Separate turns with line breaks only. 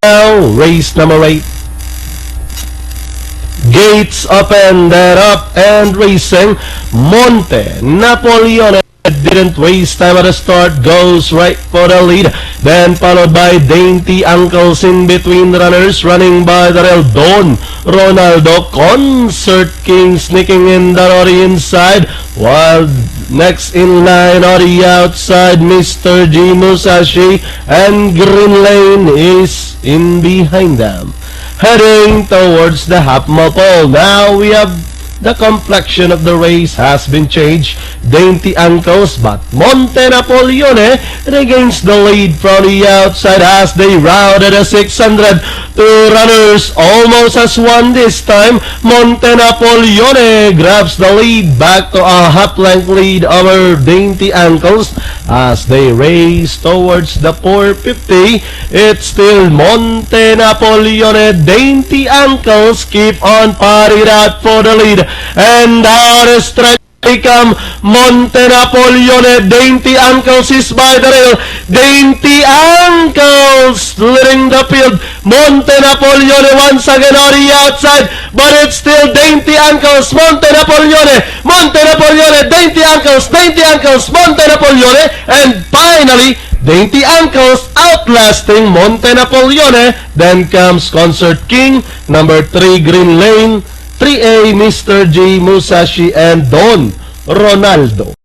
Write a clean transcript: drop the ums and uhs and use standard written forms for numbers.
now, race number 8. Gates open, that up and racing. Monte Napoleone didn't waste time at the start, goes right for the lead, then followed by Dainty Uncles in between runners, running by the rail. Don Ronaldo, Concert King sneaking in the Rory inside, while next in line on the outside, Mr. G Musashi, and Green Lane is in behind them, heading towards the half-mile pole. Now we have the complexion of the race has been changed. Dainty Uncles, but Monte Napoleone regains the lead from the outside as they rounded a 600. Two runners almost as one this time. Monte Napoleone grabs the lead back to a half-length lead over Dainty Uncles as they race towards the 450. It's still Monte Napoleone. Dainty Uncles keep on partying out for the lead. And down the stretch come Monte Napoleone. Dainty Uncles is by the rail. Dainty Uncles leading the field. Monte Napoleone once again on the outside, but it's still Dainty Uncles, Monte Napoleone, Monte Napoleone, Dainty Uncles, Dainty Uncles, Monte Napoleone, and finally Dainty Uncles outlasting Monte Napoleone. Then comes Concert King, number 3 Green Lane, 3A Mr. G Musashi, and Don Ronaldo.